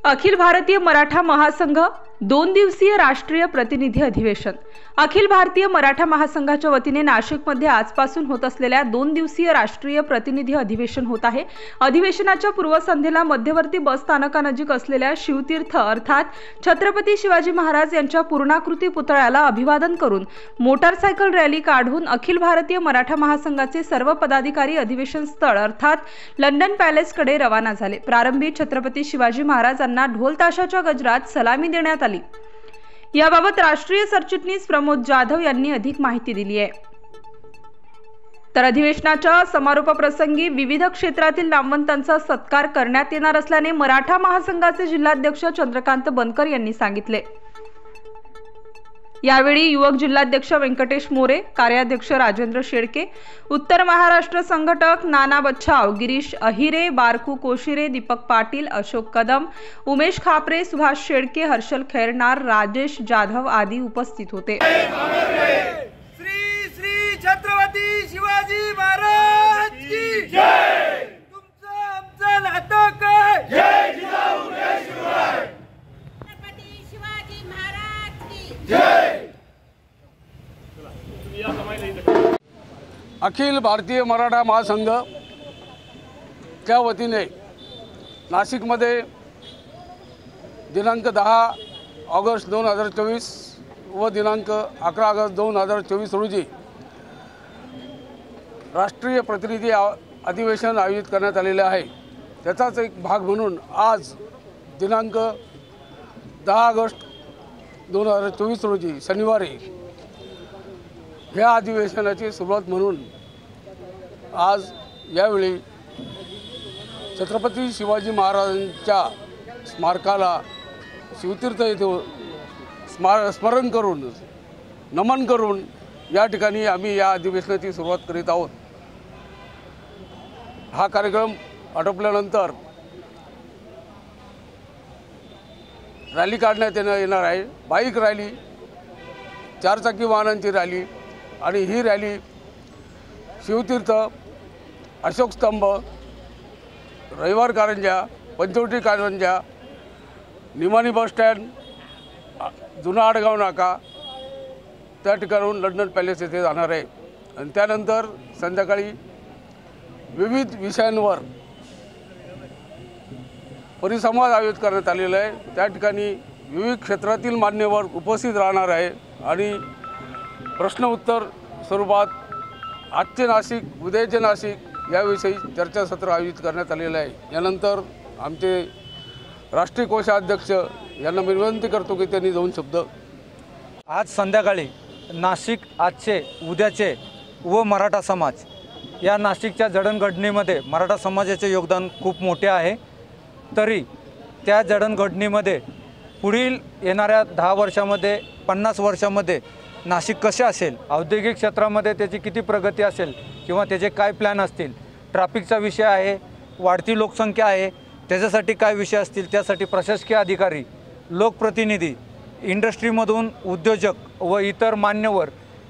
अखिल भारतीय मराठा महासंघ 2 दिवसीय राष्ट्रीय प्रतिनिधी अधिवेशन। अखिल भारतीय मराठा महासंघाच्या वतीने नाशिकमध्ये आजपासून होत असलेल्या 2 दिवसीय राष्ट्रीय प्रतिनिधी अधिवेशन होत आहे। अधिवेशनाच्या पूर्वसंध्येला मध्यवर्ती बस स्थानकानजीक असलेल्या शिवतीर्थ अर्थात छत्रपती शिवाजी महाराज यांच्या पूर्णाकृती पुतळ्याला अभिवादन करून मोटारसायकल रॅली काढून अखिल भारतीय मराठा महासंघाचे सर्व पदाधिकारी अधिवेशन स्थळ अर्थात लंडन पॅलेसकडे रवाना झाले। प्रारंभी छत्रपती शिवाजी महाराजांना ढोल ताशाच्या गजरात सलामी देण्यात आली। याबाबत राष्ट्रीय सरचिटणीस प्रमोद जाधव यांनी अधिक माहिती दिली आहे। तर अधिवेशनाच्या समारोप प्रसंगी विविध क्षेत्रातील नामवंतांचा सत्कार करण्यात येणार असल्याने मराठा महासंघाचे जिल्हाध्यक्ष चंद्रकांत बनकर यांनी सांगितले। यावेळी युवक जिल्हाध्यक्ष व्यंकटेश मोरे, कार्याध्यक्ष राजेंद्र शेळके, उत्तर महाराष्ट्र संघटक नाना बच्छाव, गिरीश अहिरे, बारकू कोशिरे, दीपक पाटील, अशोक कदम, उमेश खापरे, सुभाष शेळके, हर्षल खैरनार, राजेश जाधव आदी उपस्थित होते। श्री श्री छत्रपती शिवाजी महाराज की जय। तुमचं आमचं नातं काय? जय जिजाऊ जय शिवराय। छत्रपती शिवाजी महाराज की जय। अखिल भारतीय मराठा महासंघ च्या वतीने नाशिकमध्ये दिनांक 10 ऑगस्ट 2024 व दिनांक 11 ऑगस्ट 2024 रोजी राष्ट्रीय प्रतिनिधी अधिवेशन आयोजित करण्यात आलेले आहे। त्याचाच एक भाग म्हणून आज दिनांक 10 ऑगस्ट 2024 रोजी शनिवारी ह्या अधिवेशनाची सुरुवात म्हणून आज यावेळी छत्रपती शिवाजी महाराजांच्या स्मारकाला शिवतीर्थ येथे स्मरण करून नमन करून या ठिकाणी आम्ही या अधिवेशनाची सुरुवात करीत आहोत। हा कार्यक्रम आटोपल्यानंतर रॅली काढण्यात येणार आहे। बाईक रॅली, 4 चाकी वाहनांची रॅली आणि ही रॅली शिवतीर्थ, अशोक स्तंभ, रविवार कारंजा, पंचवटी कारंजा, निमाणी बस स्टँड, जुना आडगाव नाका त्या ठिकाणाहून लंडन पॅलेस येथे जाणार आहे। आणि त्यानंतर संध्याकाळी विविध विषयांवर परिसंवाद आयोजित करण्यात आलेला आहे। त्या ठिकाणी विविध क्षेत्रातील मान्यवर उपस्थित राहणार आहे आणि प्रश्न उत्तर स्वरूपात आजचे नाशिक, उद्याचे नाशिक याविषयी चर्चासत्र आयोजित करण्यात आलेलं आहे। यानंतर आमचे राष्ट्रीय कोषाध्यक्ष यांना मी विनंती करतो की त्यांनी 2 शब्द। आज संध्याकाळी नाशिक आजचे, उद्याचे व मराठा समाज या नाशिकच्या जडणघडणीमध्ये मराठा समाजाचे योगदान खूप मोठे आहे। तरी त्या जडणघडणीमध्ये पुढील येणाऱ्या 10 वर्षामध्ये, 50 वर्षामध्ये नाशिक कसे असेल, औद्योगिक क्षेत्रामध्ये त्याची किती प्रगती असेल किंवा त्याचे काय प्लॅन असतील, ट्रॅफिकचा विषय आहे, वाढती लोकसंख्या आहे, त्याच्यासाठी काय विषय असतील, त्यासाठी प्रशासकीय अधिकारी, लोकप्रतिनिधी, इंडस्ट्रीमधून उद्योजक व इतर मान्यवर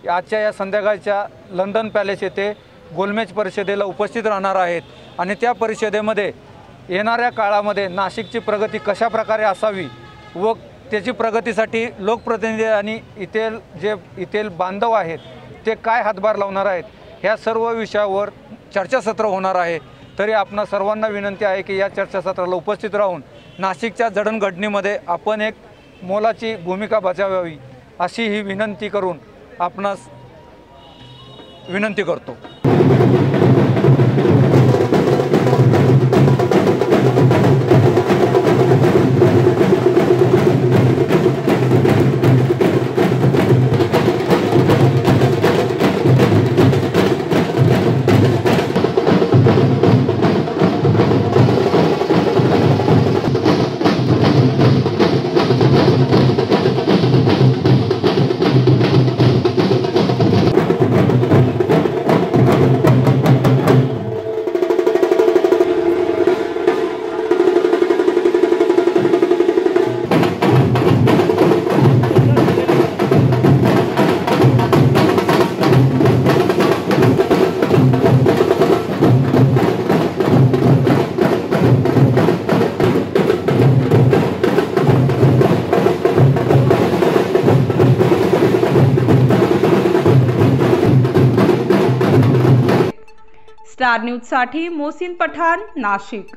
आजच्या या संध्याकाळच्या लंडन पॅलेस येथे गोलमेज परिषदेला उपस्थित राहणार आहेत। आणि त्या परिषदेमध्ये येणाऱ्या काळामध्ये नाशिकची प्रगती कशा प्रकारे असावी व त्याची प्रगतीसाठी लोकप्रतिनिधी आणि इथेल बांधव आहेत ते काय हातभार लावणार आहेत, ह्या सर्व विषयावर चर्चासत्र होणार आहे। तरी आपणा सर्वांना विनंती आहे की या चर्चासत्राला उपस्थित राहून नाशिकच्या जडणघडणीमध्ये आपण एक मोलाची भूमिका बजावावी अशी ही विनंती करून आपणास विनंती करतो। स्टार न्यूजसाठी मोहसिन पठाण, नाशिक.